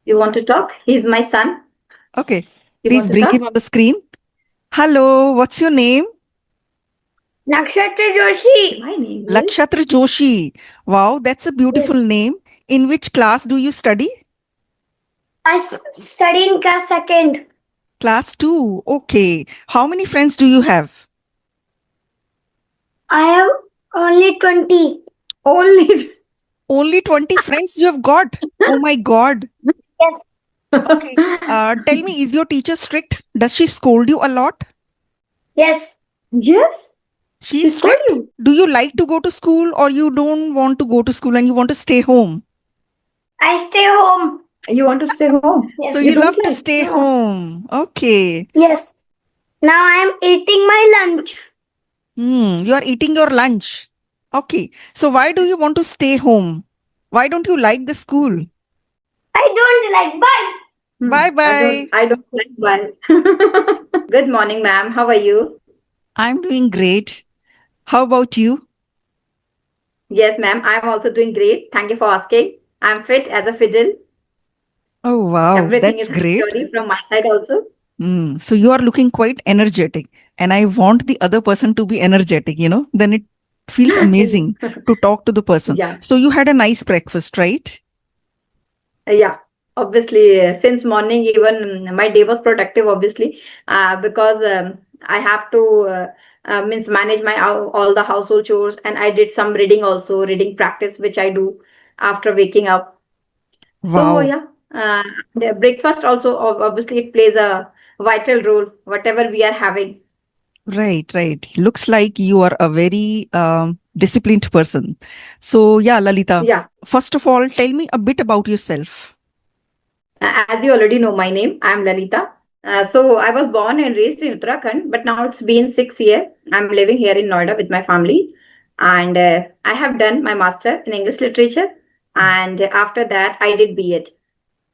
You want to talk? He's my son. Okay. You Please want to bring him talk? on the screen. Hello, what's your name? Nakshatra Joshi. My name is. Lakshatra Joshi. Wow, that's a beautiful Yes. name. In which class do you study? Study in class second. Class 2. Okay. How many friends do you have? I have only 20. Only. Only 20 friends you have got. Oh my God. Yes. Okay. Tell me, is your teacher strict? Does she scold you a lot? Yes. Yes. She's She scold strict. you. Do you like to go to school or you don't want to go to school and you want to stay home? I stay home. You want to stay home. Yes. So You you don't love to like. stay home. Okay. Yes. Now I am eating my lunch. You are eating your lunch. Okay. So why do you want to stay home? Why don't you like the school? I don't like. Bye. Bye bye. I don't like one. Good morning, ma'am. How are you? I'm doing great. How about you? Yes, ma'am. I'm also doing great. Thank you for asking. I'm fit as a fiddle. Oh, wow. Everything That's is great. hunky from my side also. So you are looking quite energetic. And I want the other person to be energetic, then it feels amazing to talk to the person. Yeah. So you had a nice breakfast, right? Yeah. Obviously, since morning, even my day was productive, obviously, because I have to means manage my all the household chores, and I did some reading also, reading practice, which I do after waking up. So Wow. yeah, the breakfast also obviously it plays a vital role, whatever we are having. Right, right. Looks like you are a very disciplined person. So, yeah, Lalita, Yeah. first of all, tell me a bit about yourself. As you already know my name, I'm Lalita. So I was born and raised in Uttarakhand, but now it's been 6 years. I'm living here in Noida with my family, and I have done my master in English literature, and after that I did B.Ed.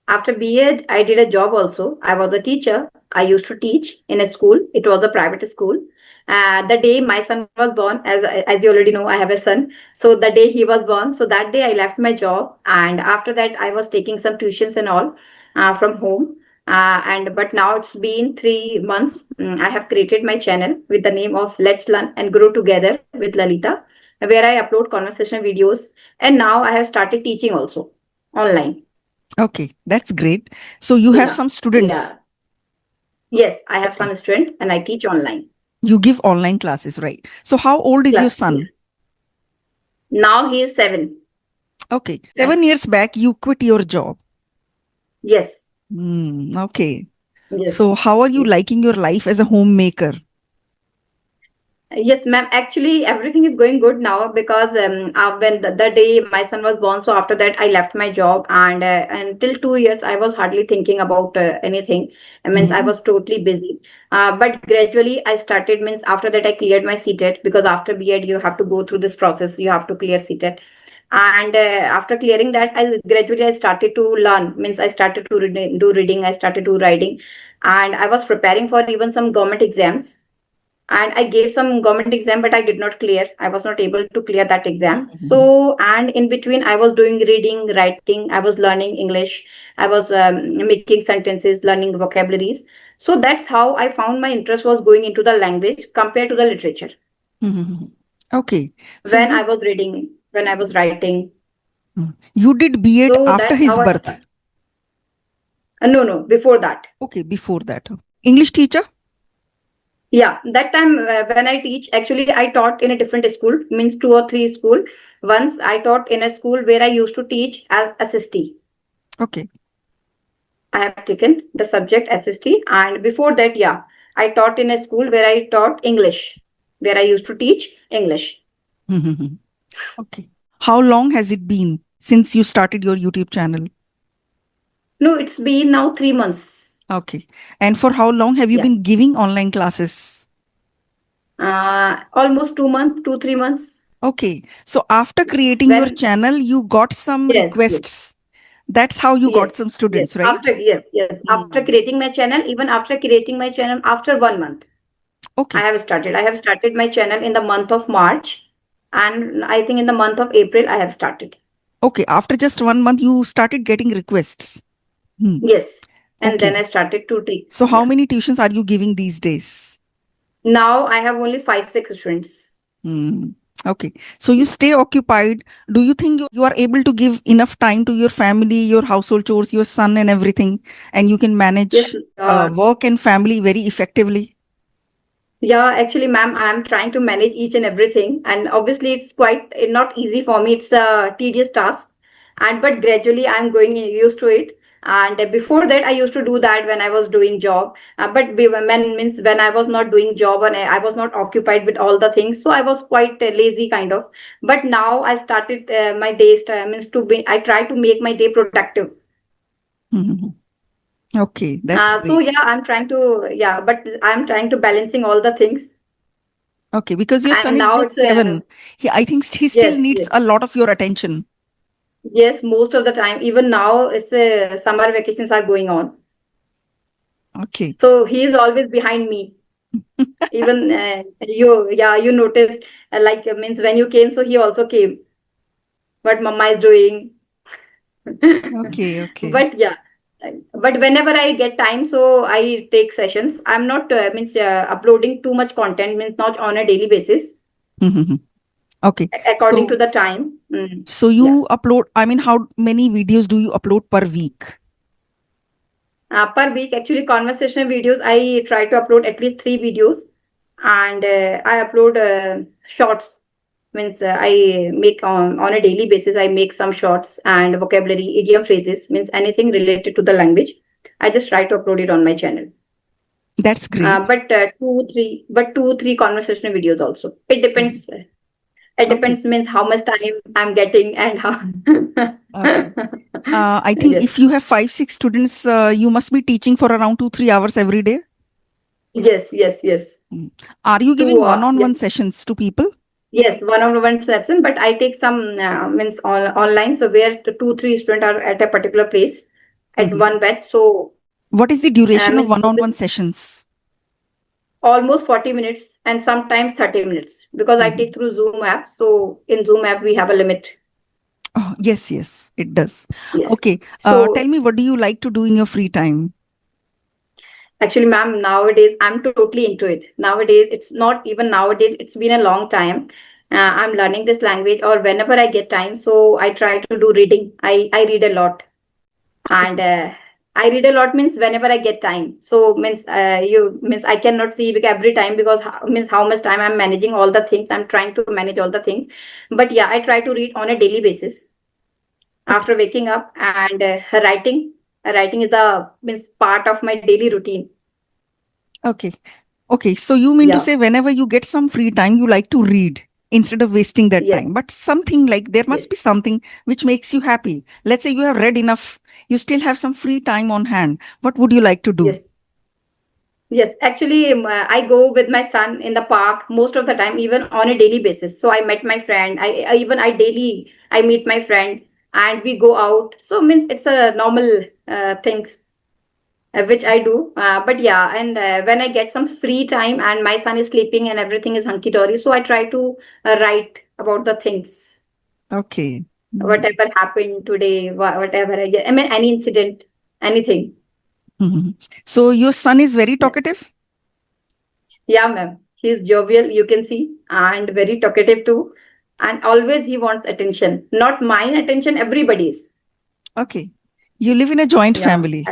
After B.Ed, I did a job also. I was a teacher. I used to teach in a school. It was a private school. The day my son was born, as you already know, I have a son. So the day he was born, so that day I left my job, and after that I was taking some tuitions and all from home. And but now it's been 3 months. I have created my channel with the name of Let's Learn and Grow Together with Lalita, where I upload conversational videos, and now I have started teaching also online. Okay, that's great. So you have Yeah, some students. yeah. Yes, I have Okay. some student and I teach online You give online classes, right? So how old is your class. Yeah. son? Now he is 7. Okay. 7 years back, you quit your job. Yes, Okay. yes. So how are you liking your life as a homemaker? Yes, ma'am. Actually, everything is going good now because when the day my son was born, so after that I left my job, and until 2 years I was hardly thinking about anything. I means I Mhm. was totally busy. But gradually I started. Means after that I cleared my CTET, because after B.Ed you have to go through this process. You have to clear CTET, and after clearing that, I started to learn. Means I started to do reading. I started to writing, and I was preparing for even some government exams, and I gave some government exam, but I did not clear. I was not able to clear that exam. Mhm. So, and in between I was doing reading, writing, I was learning English, I was making sentences, learning vocabularies. So that's how I found my interest was going into the language compared to the literature. Mhm. Okay. So When I was reading, when I was writing. you did B.Ed So after that's his how I birth. started. No, before that. Okay, before that. English teacher? Yeah, that time when I teach, actually I taught in a different school, means two or three school. Once I taught in a school where I used to teach as assistee. Okay. I have taken the subject assistee, and before that, yeah, I taught in a school where I taught English, where I used to teach English. Okay. How long has it been since you started your YouTube channel? No, it's been now 3 months. Okay. And for how long have you Yeah, been giving online classes? almost 2 months, 2 3 months. Okay. So after creating your When channel, you got some yes, yes. requests. That's how you Yes, got some yes. students, right? Yes. After Mm. creating my channel, even after creating my channel, after 1 month, I Okay. have started. I have started my channel in the month of March, and I think in the month of April I have started. Okay. After just 1 month, you started getting requests. Hmm. Yes. And then Okay. I started to teach. So how Yeah. many tuitions are you giving these days? Now I have only 5, 6 students. Hmm. Okay. So you stay occupied. Do you think you are able to give enough time to your family, your household chores, your son, and everything, and you can Yes. manage work and family very effectively? Yeah, actually, ma'am, I'm trying to manage each and everything, and obviously, it's quite not easy for me. It's a tedious task, and but gradually, I'm going used to it. And before that, I used to do that when I was doing job. When I was not doing job and I was not occupied with all the things, so I was quite lazy kind of. But now I started my days means to be. I try to make my day productive. Hmm. Okay, that's So great. yeah, but I'm trying to balancing all the things. Okay, because your son And is now just it's 7. I think he still yes, needs yes, a lot of your attention. yes. Most of the time, even now, it's summer vacations are going on, Okay. so he is always behind me. Even you noticed means when you came, so he also came. What Mama is doing, Okay, okay. but yeah. But whenever I get time, so I take sessions. I'm not means uploading too much content, means not on a daily basis, Mhm. Okay. according to So the time. Mm. so Yeah. you upload, I mean, how many videos do you upload per week? Per week, actually, conversational videos, I try to upload at least 3 videos, and I upload shorts. Means I make on a daily basis. I make some shorts and vocabulary, idiom phrases. Means anything related to the language. I just try to upload it on my channel. That's great. Two, three conversational videos also. It Mhm. depends. It Okay. depends means how much time I'm getting and how. Okay. I think Yes, if you have 5, 6 students, you must be teaching for around 2, 3 hours every day. yes, yes, yes. Mm. Are you giving Two, yes. one-on-one sessions to people? Yes, one-on-one session, but I take some means online. So where the 2, 3 students are at a particular place at Mhm. one batch. So What is the duration of means one-on-one sessions? almost 40 minutes and sometimes 30 minutes because I Mhm. take through Zoom app. So in Zoom app we have a limit. Oh, yes, yes, it does. Yes. Okay. So Tell me, what do you like to do in your free time? actually, ma'am, nowadays I'm totally into it. Nowadays, it's not even nowadays, it's been a long time. I'm learning this language, or whenever I get time, so I try to do reading. I read a lot, and Okay. I read a lot means whenever I get time. So means you means I cannot see every time because means how much time I'm managing all the things. I'm trying to manage all the things, but yeah, I try to read on a daily basis Okay. after waking up and writing. Writing is the means part of my daily routine. Okay. Okay. So you mean to Yeah. say whenever you get some free time, you like to read instead of wasting that Yes. time. But something like there Yes. must be something which makes you happy. Let's say you have read enough, you still have some free time on hand. What would you like to do? Yes. Yes. Actually, I go with my son in the park most of the time, even on a daily basis. So I met my friend. I daily I meet my friend and we go out. So means it's a normal things which I do. But yeah, and when I get some free time and my son is sleeping and everything is hunky dory, so I try to write about the things, Okay. Mm. whatever happened today, whatever I get. I mean, any incident, anything. Mhm. So your son is very Yeah. talkative? Yeah, ma'am. He's jovial, you can see, and very talkative too. And always he wants attention. Not mine attention, everybody's. Okay. You live in a joint Yeah. family.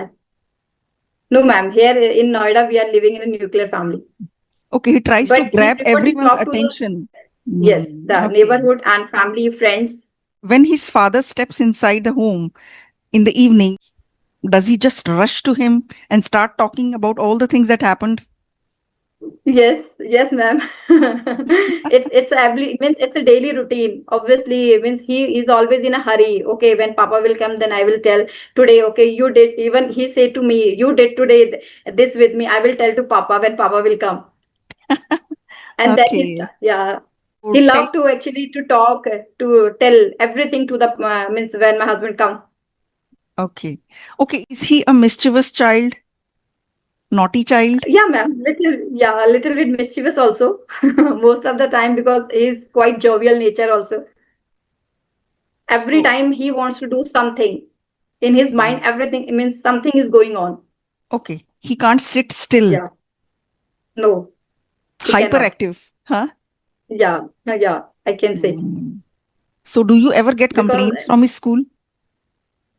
No, ma'am. Here in Noida, we are living in a nuclear family. Okay. He tries to But he grab prefer to everyone's talk to the, attention. yes, Mm, the okay. neighborhood and family, friends. When his father steps inside the home in the evening, does he just rush to him and start talking about all the things that happened? Yes, yes, ma'am. It's every means it's a daily routine. Obviously, means he is always in a hurry. Okay, when Papa will come, then I will tell today. Okay, you did. Even he say to me, you did today this with me. I will tell to Papa when Papa will come, and then he Okay. start. Yeah, So he tell, love to actually to talk to tell everything to the means when my husband come. okay. Okay. Is he a mischievous child? Naughty child? Yeah, ma'am. A little bit mischievous also most of the time because he's quite jovial nature also. Every So, time he wants to do something. In his mind, everything means something is going on. Okay. He can't sit still. Yeah. No, he cannot. Hyperactive. Huh? Yeah. Yeah. I can say. So do you ever get Because complaints from his school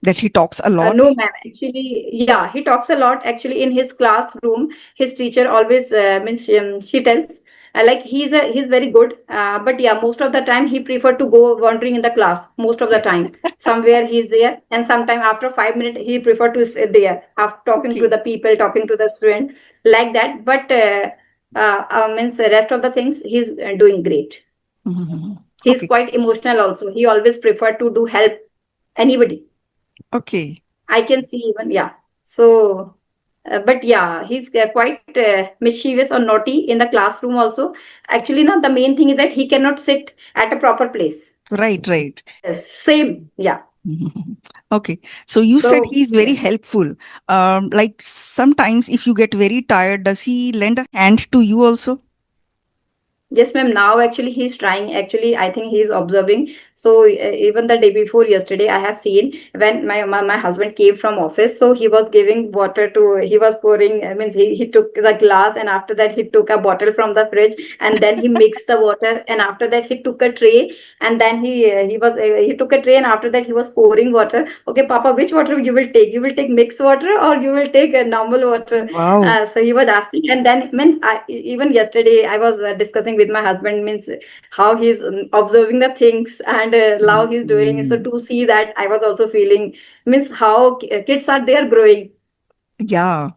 that he talks a lot? no, ma'am. Actually, yeah, he talks a lot. Actually, in his classroom, his teacher always means she tells like he's very good. But yeah, most of the time he prefer to go wandering in the class. Most of the time, somewhere he's there, and sometime after 5 minutes he prefer to sit there after talking to Okay. the people, talking to the student like that. But means the rest of the things he's doing great. He's Okay. quite emotional also. He always prefer to do help anybody. Okay. I can see even, yeah. So, but yeah, he's quite mischievous or naughty in the classroom also. Actually, no, the main thing is that he cannot sit at a proper place. Right, right. Yes, same, yeah. Okay. So you said So, he's very yeah. helpful. Like sometimes if you get very tired, does he lend a hand to you also? Yes, ma'am. Now, actually, he's trying. Actually, I think he's observing. So even the day before yesterday, I have seen when my husband came from office. So he was giving water to. He was pouring. I mean, he took the glass, and after that he took a bottle from the fridge, and then he mixed the water, and after that he took a tray, and then he took a tray, and after that he was pouring water. Okay, Papa, which water you will take? You will take mixed water or you will take a normal water? Wow. So he was asking, and then means even yesterday I was discussing with my husband means how he's observing the things and how he's doing. So to see that, I was also feeling means how kids are there growing. Yeah.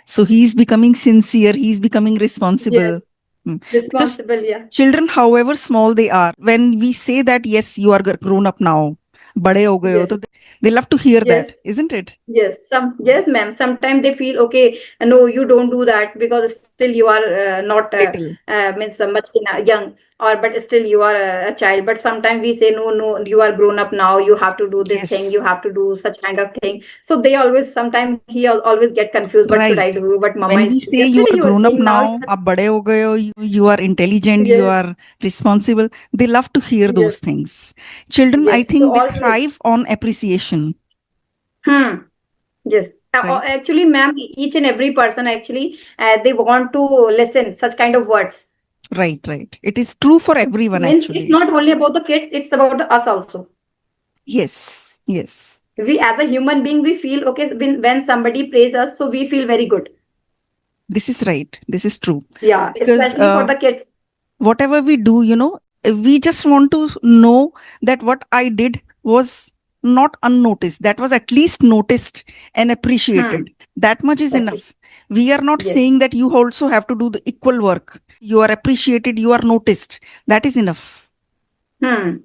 So he's becoming sincere, he's becoming Yes, responsible. Because responsible. Yeah. children, however small they are, when we say that, yes, you are grown up now, bade ho gaye ho, Yes. to they love to hear Yes. that, isn't it? Yes, yes, ma'am. Sometimes they feel okay. No, you don't do that because still you are not Little. means much young, or but still you are a child. But sometimes we say no, no, you are grown up now. You have to do this thing. You Yes. have to do such kind of thing. So they always sometimes he always get confused. What should I Right. do? But mama When is we say you yesterday are you were grown up saying now. now, ab bade ho gaye ho, you are intelligent, you Yes, are responsible, they love to hear yes, those things. Children, I yes. So think they always. thrive on appreciation. Hmm. Yes. Right. Actually, ma'am, each and every person actually they want to listen such kind of words. Right, right. It is true for everyone, Means it's actually. not only about the kids, it's about us also. Yes, yes. We as a human being, we feel okay when somebody praise us, so we feel very good. This is right. This is true. Yeah, Because especially for the kids. whatever we do, we just want to know that what I did was not unnoticed. That was at least noticed and Hmm. appreciated. That much is Appre- enough. We are not Yes. saying that you also have to do the equal work. You are appreciated, you are noticed. That is enough.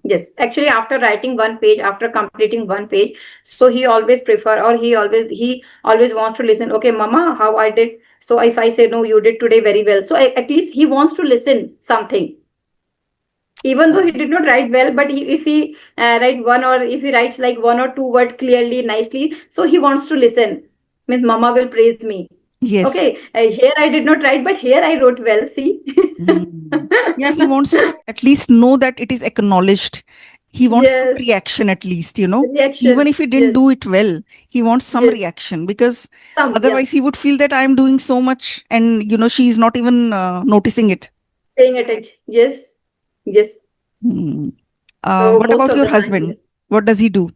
Yes. Actually, after writing one page, after completing one page, so he always prefer or he always wants to listen. Okay, Mama, how I did. So if I say no, you did today very well. So at least he wants to listen something. Even though he did not write well, but if he write one or if he writes like one or two word clearly nicely, so he wants to listen, means mama will praise me. Yes. Okay, here I did not write, but here I wrote well, see. Yeah, he wants to at least know that it is acknowledged. He wants some Yes, reaction at least, even reaction. if he didn't Yes, do it well, he wants some yes, reaction because some, yeah, otherwise he would feel that I'm doing so much and, she's not even noticing it. paying attention. Yes, yes. Hmm. So What most about of your the time, husband? yes. What does he do?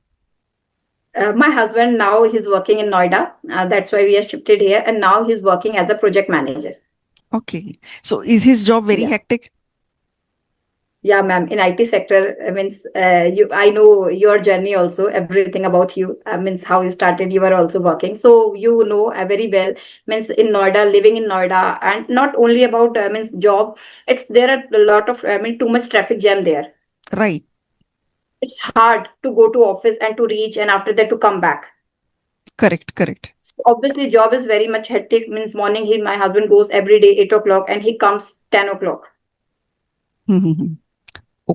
My husband now he's working in Noida. That's why we are shifted here, and now he's working as a project manager. Okay. So is his job very Yeah. hectic? Yeah, ma'am. In IT sector, means I know your journey also, everything about you. Means how you started, you were also working, so you know very well. Means in Noida, living in Noida, and not only about means job. It's there are a lot of too much traffic jam there. Right. It's hard to go to office and to reach, and after that to come back. Correct, correct. So obviously, job is very much hectic. Means morning, my husband goes every day 8 o'clock, and he comes 10 o'clock.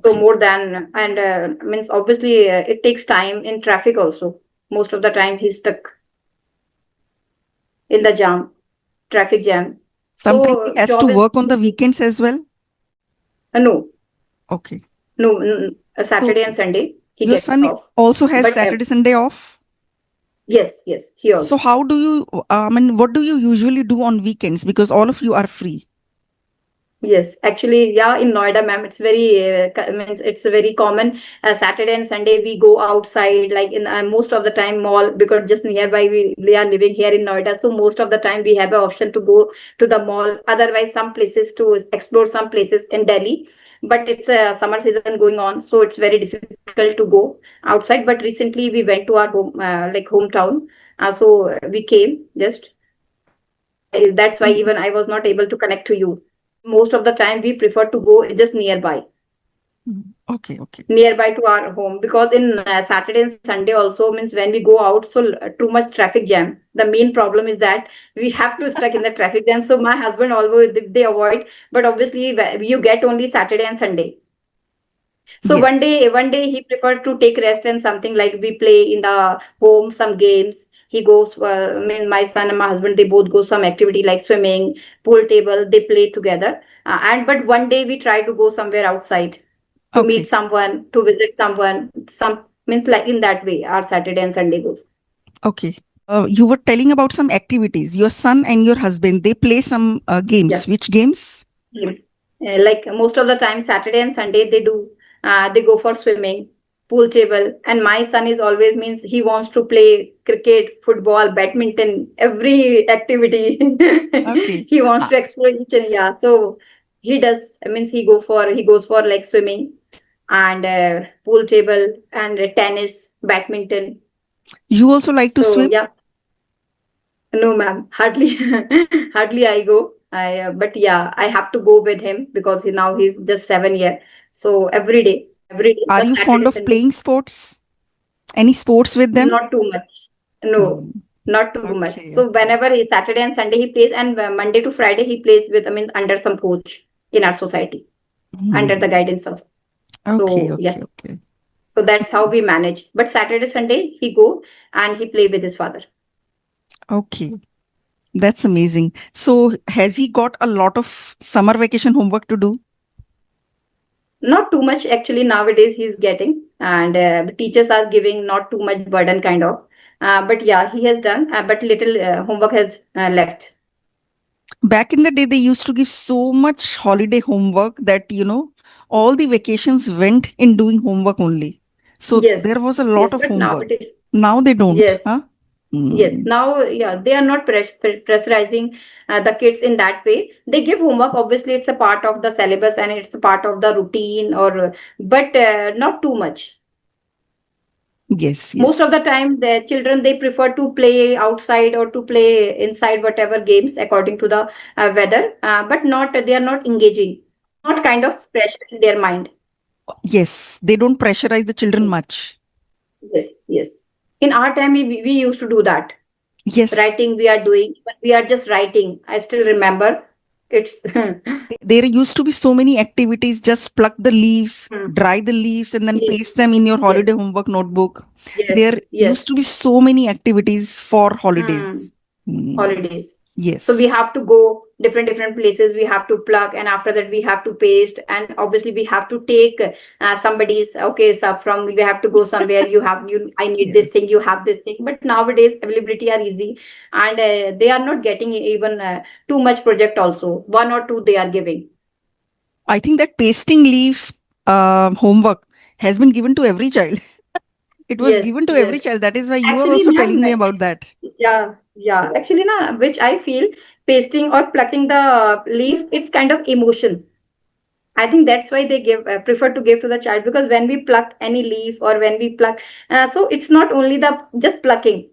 So Okay. more than and means obviously it takes time in traffic also. Most of the time he's stuck in the jam, traffic jam. Sometimes he So has to job is work on the weekends as well. no, Okay. no, a So Saturday and Sunday he your gets son off. also has But Saturday, Sunday off? Yes, yes, he also. So how do you, what do you usually do on weekends? Because all of you are free. Yes, actually, yeah, in Noida, ma'am, it's very, means it's a very common. Saturday and Sunday we go outside, like in most of the time mall, because just nearby we are living here in Noida, so most of the time we have an option to go to the mall. Otherwise, some places to explore some places in Delhi, but it's a summer season going on, so it's very difficult to go outside. But recently we went to our home, like hometown, so we came just. That's why Y- even I was not able to connect to you. Most of the time we prefer to go just Okay, okay. nearby to our home, because in Saturday and Sunday also, means when we go out, so too much traffic jam. The main problem is that we have to stuck in the traffic jam. So my husband, although they avoid, but obviously you get only Saturday and Sunday. So one Yes. day, one day he preferred to take rest and something like we play in the home some games. He goes, I mean, my son and my husband, they both go some activity like swimming, pool table. They play together. And but one day we try to go somewhere outside to meet Okay, someone, to visit someone. Some means like in that way, our Saturday and Sunday goes. okay. You were telling about some activities. Your son and your husband, they play some Yeah. games. Which games? Yes. Like most of the time, Saturday and Sunday they do. They go for swimming, pool table, and my son is always means he wants to play cricket, football, badminton, every activity. Okay. He wants Uh, to explore each and yeah. So he does. I means he goes for like swimming and pool table and tennis, badminton. you also like to So swim? yeah. No, ma'am. Hardly, hardly I go. But yeah, I have to go with him because he's just 7 years. So every day, Are the you fond Saturday, of Sunday, playing sports? Any sports with them? not too much. No, Mm, not too much. okay, So okay. whenever is Saturday and Sunday he plays, and Monday to Friday he plays with, I mean, under some coach in our society, under the Hmm. guidance of. Okay, So okay, yeah, okay. so that's how we manage. But Saturday, Sunday he go and he play with his father. Okay. That's amazing. So, has he got a lot of summer vacation homework to do? Not too much actually nowadays he's getting, and the teachers are giving not too much burden kind of. But yeah, he has done, but little homework has left. Back in the day, they used to give so much holiday homework that, all the vacations went in doing homework only. So, Yes, there was a yes, lot of but homework. nowadays, Now they don't, yes, huh? yes. Mm, Now, yeah, they are not pressurizing the kids in that way. They give homework. Obviously, it's a part of the syllabus and it's a part of the routine, or but not too much. yes, Most yes. of the time the children they prefer to play outside or to play inside whatever games according to the weather, but not they are not engaging, not kind of pressure in their mind. Yes, they don't pressurize the children much. Yes, yes, in our time we used to do that. Yes, Writing we are doing, but we are just writing. I still remember it's there used to be so many activities. Just pluck the leaves, Hmm. dry the leaves, and then Yes, paste them in your yes, holiday homework notebook. yes, There yes. used to be so many activities for Hmm. holidays. Mm, Holidays. So yes, we have to go different places. We have to plug, and after that we have to paste, and obviously we have to take somebody's. Okay, so from we have to go somewhere. You. I need this yes. thing. You have this thing. But nowadays availability are easy, and they are not getting even too much project. Also, one or two they are giving. I think that pasting leaves homework has been given to every child. It was Yes, given to every yes. child. That is why you are Actually, also ma'am, telling me about that. yeah, yeah. Actually, na, which I feel pasting or plucking the leaves, it's kind of emotion. I think that's why they give prefer to give to the child, because when we pluck any leaf or when we pluck, so it's not only the just plucking.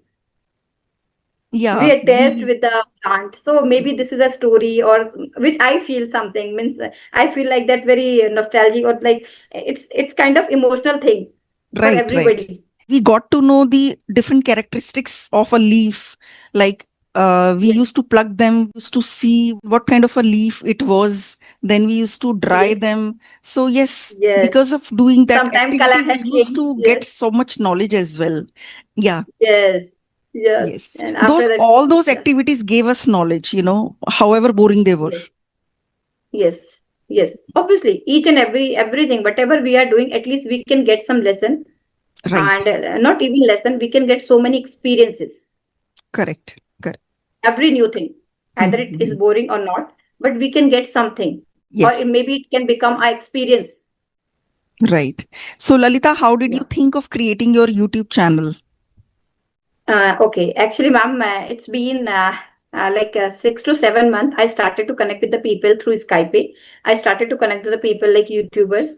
We Yeah, attached with the plant. So maybe this is a story, or which I feel something means I feel like that very nostalgic, or like it's kind of emotional thing for right, right. everybody. We got to know the different characteristics of a leaf. Like we Yes, used to pluck them, used to see what kind of a leaf it was. Then we used to dry yes, them. So, yes, yes. because of doing that Sometimes color activity, we has used changed. to get Yes, so much knowledge as well. Yeah, yes, yes. yes. And Those after that, all those yeah, activities gave us knowledge, however boring they were. yes. Yes, yes. Obviously, each and everything, whatever we are doing, at least we can get some lesson Right. And not even lesson, we can get so many experiences, Correct. Correct. every new thing, either it is Mhm. boring or not, but we can get something, or Yes. maybe it can become our experience. Right. So, Lalita, how did you Yeah. think of creating your YouTube channel? Okay, actually, ma'am, it's been like 6 to 7 months. I started to connect with the people through Skype. I started to connect with the people like YouTubers,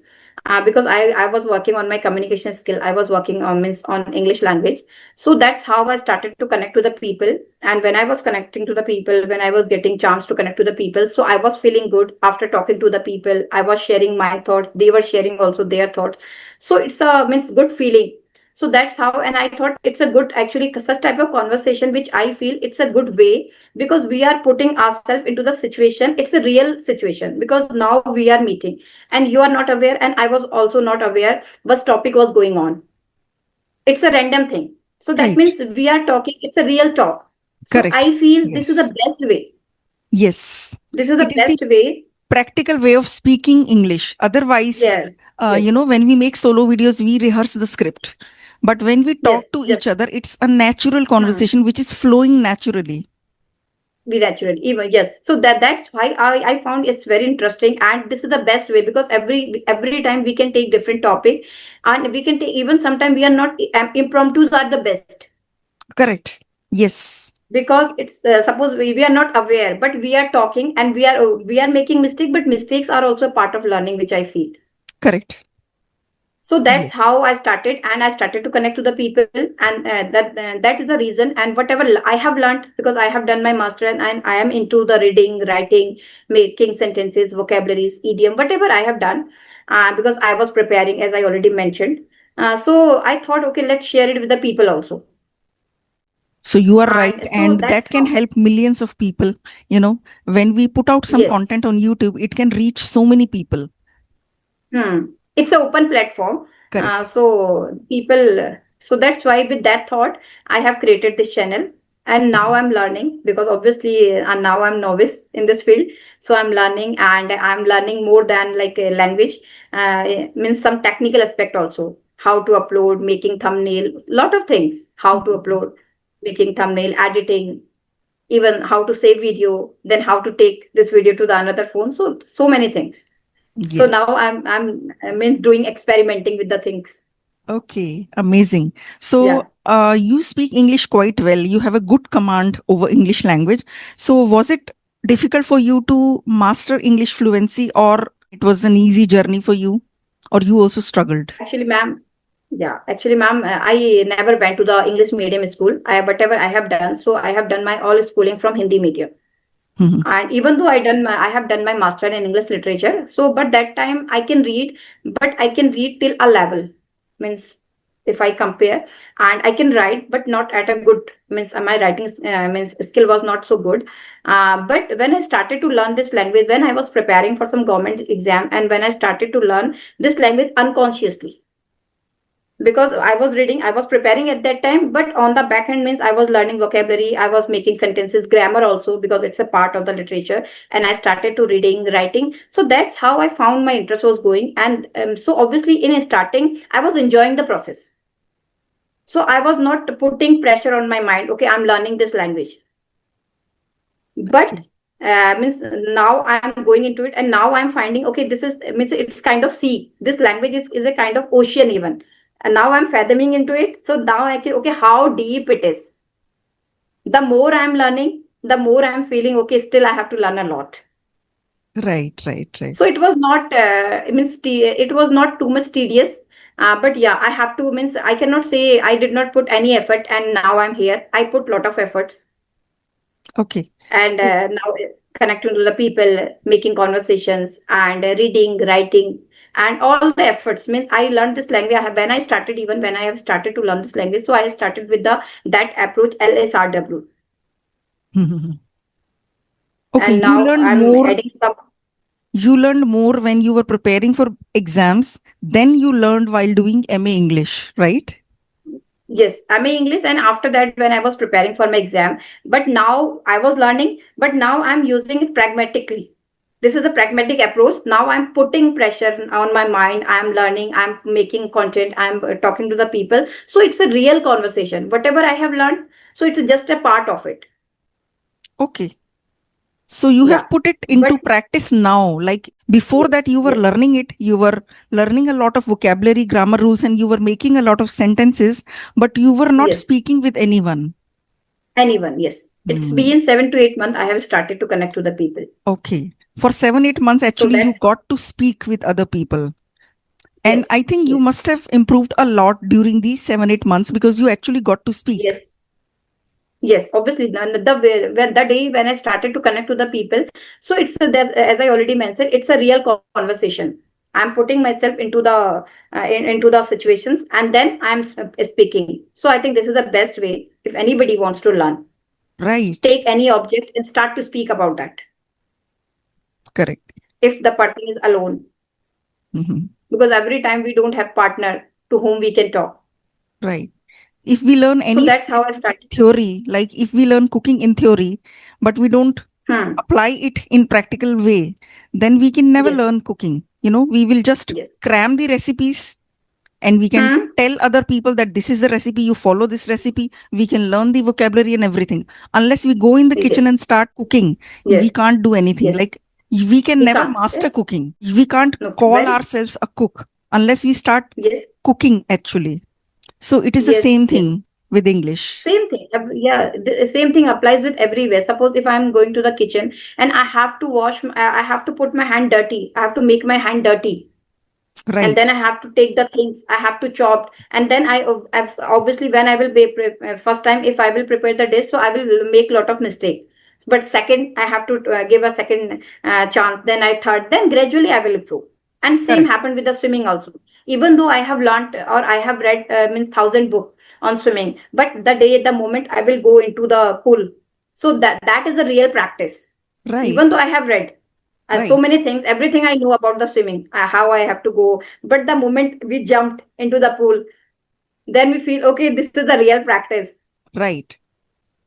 because I was working on my communication skill. I was working on means on English language. So that's how I started to connect to the people. And when I was connecting to the people, when I was getting chance to connect to the people, so I was feeling good after talking to the people. I was sharing my thoughts. They were sharing also their thoughts. So it's a means good feeling. So that's how, and I thought it's a good, actually such type of conversation which I feel it's a good way, because we are putting ourselves into the situation. It's a real situation, because now we are meeting and you are not aware and I was also not aware what topic was going on. It's a random thing, so that Right. means we are talking, it's a real talk. So I Correct. feel this is the Yes. best way. Yes. This is the It is the best way. practical way of speaking English. Otherwise, Yes, yes, when we make solo videos, we rehearse the script. But when we yes, talk to yes. each other, it's a natural Hmm. conversation which is flowing naturally. Be natural, even, yes. So that's why I found it's very interesting, and this is the best way, because every time we can take different topic, and we can take, even sometimes we are not, impromptus are the best, Correct. Yes. because it's suppose we are not aware, but we are talking and we are making mistake, but mistakes are also a part of learning, which I feel. Correct. So that's Yes. how I started, and I started to connect to the people, and that is the reason. And whatever I have learned, because I have done my master, and I am into the reading, writing, making sentences, vocabularies, idiom, whatever I have done, because I was preparing, as I already mentioned. So I thought, okay, let's share it with the people also. So you are right. And so And that's that can how. help millions of people. When we put out some Yes. content on YouTube, it can reach so many people. Hmm. It's an open platform. Correct. So people, so that's why with that thought, I have created this channel. And now Mhm. I'm learning, because obviously, and now I'm novice in this field. So I'm learning, and I'm learning more than like a language. It means some technical aspect also. How to upload, making thumbnail, lot of things. How to Mhm. upload, making thumbnail, editing, even how to save video, then how to take this video to the another phone. So many things. So now Yes. I mean doing experimenting with the things. Okay. Amazing. Yeah. So you speak English quite well. You have a good command over English language. So was it difficult for you to master English fluency, or it was an easy journey for you, or you also struggled? Actually, ma'am, I never went to the English medium school. Whatever I have done, so I have done my all schooling from Hindi medium. Mhm. And even though I have done my master in English literature. So, but that time I can read, but I can read till a level. Means if I compare, and I can write, but not at a good, means my writing means skill was not so good. But when I started to learn this language, when I was preparing for some government exam, and when I started to learn this language unconsciously, because I was reading, I was preparing at that time, but on the back end means I was learning vocabulary, I was making sentences, grammar also, because it's a part of the literature, and I started to reading, writing. So that's how I found my interest was going, and so obviously in starting, I was enjoying the process. So I was not putting pressure on my mind. Okay, I'm learning this language, but Okay. means now I'm going into it, and now I'm finding, okay, this is means it's kind of sea, this language is a kind of ocean even, and now I'm fathoming into it. So now I can, okay, how deep it is. The more I'm learning, the more I'm feeling, okay, still I have to learn a lot. Right, right, right. So it was not it was not too much tedious, but yeah, I have to, means I cannot say I did not put any effort and now I'm here. I put lot of efforts, Okay. and So, now connecting to the people, making conversations, and reading, writing, and all the efforts. Means I learned this language. When I started, even when I have started to learn this language, so I started with the that approach, LSRW, okay, and you now learned I'm more. adding some. You learned more when you were preparing for exams than you learned while doing MA English, right? Yes, I'm in English, and after that, when I was preparing for my exam, but now I was learning, but now I'm using it pragmatically. This is a pragmatic approach. Now I'm putting pressure on my mind. I'm learning. I'm making content. I'm talking to the people. So it's a real conversation. Whatever I have learned, so it's just a part of it. Okay. So you Yeah. have put it into But practice now. Like before that, you were yes, learning it, you were learning a lot of vocabulary, grammar rules, and you were making a lot of sentences, but you were not yes. speaking with anyone. Anyone, yes. It's Hmm. been 7 to 8 months. I have started to connect to the people. Okay. For 7, 8 months, So actually, you that, got to speak with other people. And yes, I think you yes, must have improved a lot during these 7, 8 months because you actually got to speak. yes, yes. Obviously, the day when I started to connect to the people, so it's as I already mentioned, it's a real conversation. I'm putting myself into into the situations, and then speaking. So I think this is the best way if anybody wants to learn. Right. Take any object and start to speak about that. Correct. If the person is alone, Mhm. because every time we don't have partner to whom we can talk. Right. If we learn So any that's skill how I in started. theory, like if we learn cooking in theory, but we don't Hmm. apply it in practical way, then we can never Yes. learn cooking. We will just Yes. cram the recipes and we can Hmm. tell other people that this is the recipe, you follow this recipe. We can learn the vocabulary and everything. Unless we go in the kitchen Yes. and start cooking, we Yes. can't do anything. Yes. Like we can We never can't. master Yes. cooking. We can't No. call Very. ourselves a cook unless we start Yes. cooking actually. So it is the Yes. same Yes. thing with English. Same thing. Yeah. The same thing applies with everywhere. Suppose if I'm going to the kitchen and I have to I have to put my hand dirty. I have to make my hand dirty. And Right. then I have to take the things I have to chop, and then I've, obviously when I will be first time if I will prepare the dish, so I will make a lot of mistake. But second, I have to give a second chance. Then I third. Then gradually I will improve. And same Correct. happened with the swimming also. Even though I have learned or I have read means 1,000 books on swimming, but the moment I will go into the pool, so that is the real practice. Right. Even though I have read so Right. many things, everything I know about the swimming, how I have to go. But the moment we jumped into the pool, then we feel, okay, this is the real practice. Right.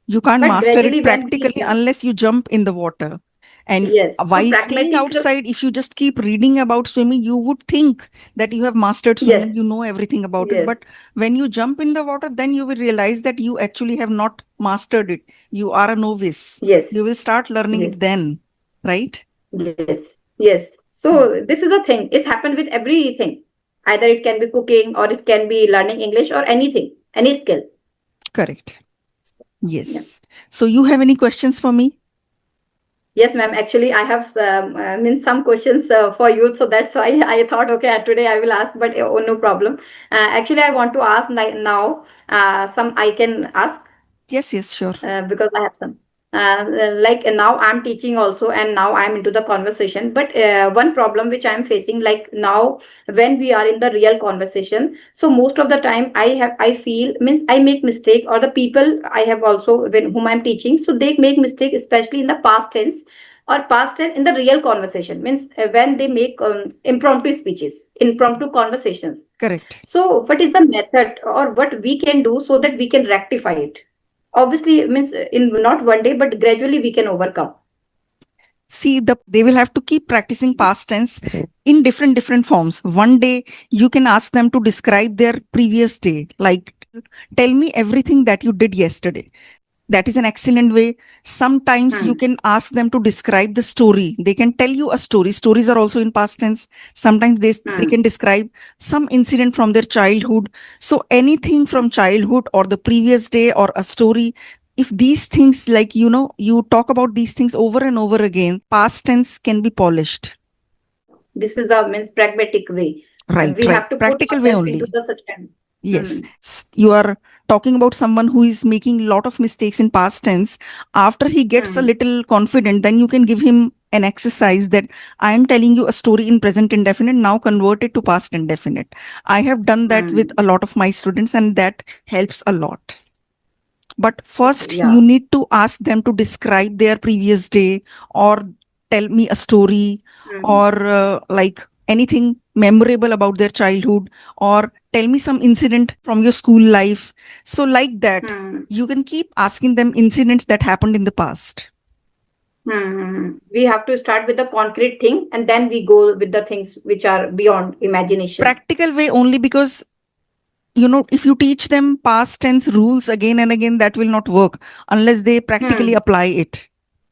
You can't But master it gradually, when we practically do, unless you jump in the water. And yes, so while staying pragmatic, outside, if you just keep reading about swimming, you would think that you have mastered yes, swimming, you know everything about it. yes, But when you jump in the water, then you will realize that you actually have not mastered it. You are a novice. yes, You will start learning yes, it then, right? yes, yes. Hmm. So this is the thing. It's happened with everything. Either it can be cooking or it can be learning English or anything, any skill. Correct. Yeah. Yes. So you have any questions for me? Yes, ma'am. Actually, I have means some questions for you, so that's why I thought, okay, today I will ask, but oh, no problem. Actually, I want to ask now. Some I can ask Yes, yes, sure. because I have some. Like now I'm teaching also, and now I'm into the conversation. But one problem which I'm facing, like now when we are in the real conversation, so most of the time I feel means I make mistake, or the people I have also when whom I'm teaching, so they make mistake, especially in the past tense or past tense in the real conversation. Means when they make impromptu speeches, impromptu conversations. Correct. So, what is the method or what we can do so that we can rectify it? Obviously, it means in not one day, but gradually we can overcome. See, they will have to keep practicing past tense in different forms. One day you can ask them to describe their previous day, like tell me everything that you did yesterday. That is an excellent way. Sometimes you Hmm. can ask them to describe the story. They can tell you a story. Stories are also in past tense. Sometimes they Hmm. can describe some incident from their childhood. So anything from childhood or the previous day or a story, if these things, like, you talk about these things over and over again, past tense can be polished. This is the means pragmatic way. Right, We right. have to put Practical way ourselves into only. the such kind. Yes. Hmm. You are talking about someone who is making a lot of mistakes in past tense. After he gets a Hmm. little confident, then you can give him an exercise that I am telling you a story in present indefinite, now convert it to past indefinite. I have done that with Hmm. a lot of my students, and that helps a lot. But Okay. first, you Yeah. need to ask them to describe their previous day, or tell me a story, Hmm. or like anything memorable about their childhood, or tell me some incident from your school life. So, like that, Hmm. you can keep asking them incidents that happened in the past. We have to start with the concrete thing and then we go with the things which are beyond imagination. Practical way only because, if you teach them past tense rules again and again, that will not work unless they practically apply it.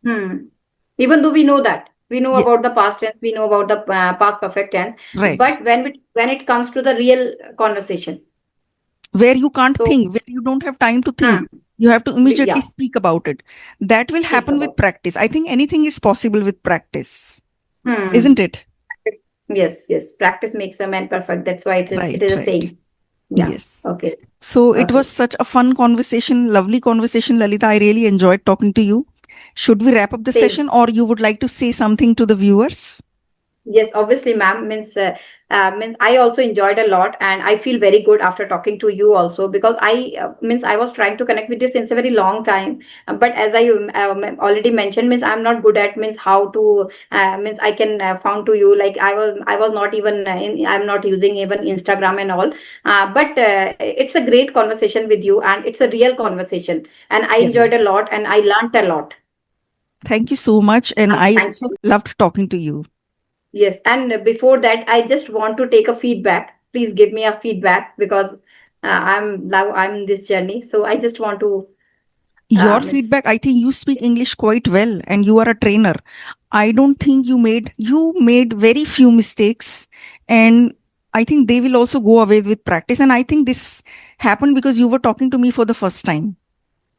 Even though we know that, we know Yeah. about the past tense, we know about the past perfect tense, Right. but when it comes to the real conversation, Where you can't So- think, where you don't have time to think, you have to immediately Yeah. speak about it. That will happen with about. practice. I think anything is possible with practice, Hmm. isn't it? Yes. Practice makes a man perfect. That's why it is Right, a right. saying. Yeah. Yes. Okay. So it Okay. was such a fun conversation, lovely conversation, Lalita. I really enjoyed talking to you. Should we wrap up the Same. session, or you would like to say something to the viewers? Yes, obviously, ma'am. Means I also enjoyed a lot, and I feel very good after talking to you also because I was trying to connect with you since a very long time. But as I already mentioned, means I'm not good at means how to means I can found to you like I was not even I'm not using even Instagram and all. But it's a great conversation with you, and it's a real conversation, and I Yeah. enjoyed a lot, and I learned a lot. Thank you so much. And I Thank also you. loved talking to you. Yes, and before that, I just want to take a feedback. Please give me a feedback because I'm in this journey. So I just want to Your miss. feedback, I think you speak English quite well and you are a trainer. I don't think you made very few mistakes, and I think they will also go away with practice. And I think this happened because you were talking to me for the first time.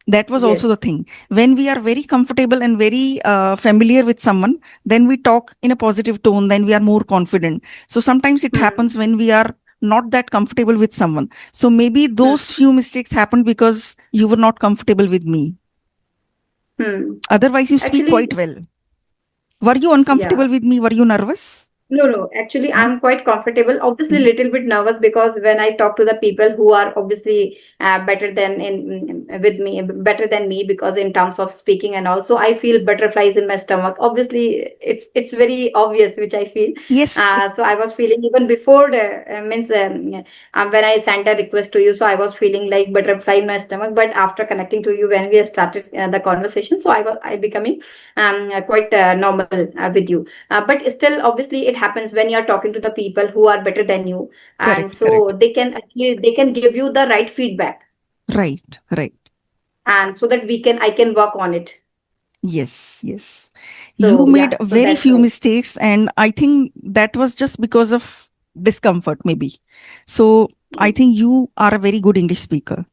That was also the Yes. thing. When we are very comfortable and very familiar with someone, then we talk in a positive tone, then we are more confident. So sometimes it happens when we are not that comfortable with someone. So maybe those few mistakes happened because you were not comfortable with me. Otherwise, you speak Actually, quite well. Were you yeah. uncomfortable with me? Were you nervous? No. Actually, No? I'm quite comfortable. Obviously, a Mhm. little bit nervous because when I talk to the people who are obviously better than with me, better than me, because in terms of speaking and also, I feel butterflies in my stomach. Obviously, it's very obvious, which I feel. Yes. So I was feeling even before the means when I sent a request to you, so I was feeling like butterfly in my stomach. But after connecting to you, when we have started the conversation, so I becoming quite normal with you. But still, obviously, it happens when you are talking to the people who are better than you, and Correct, correct. so they can give you the right feedback, Right, right. and so that I can work on it. Yes, yes. You So made yeah, so very that's few why. mistakes, and I think that was just because of discomfort, maybe. So I think you are a very good English speaker.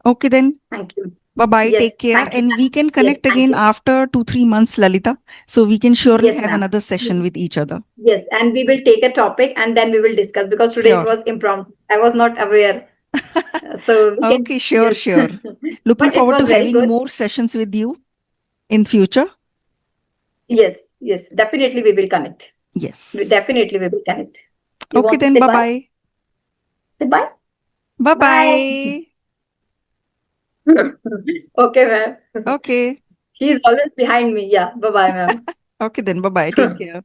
Okay, then. Thank you. Bye bye. Yes, Take care. thank you. And we can Yes, connect thank again you. after 2, 3 months, Lalita. So we can surely Yes, have ma'am. another session with each other. Yes, and we will take a topic and then we will discuss because today it Sure. was impromptu. I was not aware. So we can, Okay, sure, yes. sure. Looking But it forward was to very having good. more sessions with you in future. Yes, definitely we will connect. Yes. Definitely we will connect. You Okay, want to then. say Bye bye? bye. Say bye. Bye Bye. bye. Okay, ma'am. Okay. He's always behind me. Yeah. Bye bye, ma'am. Okay, then. Bye bye. Take care.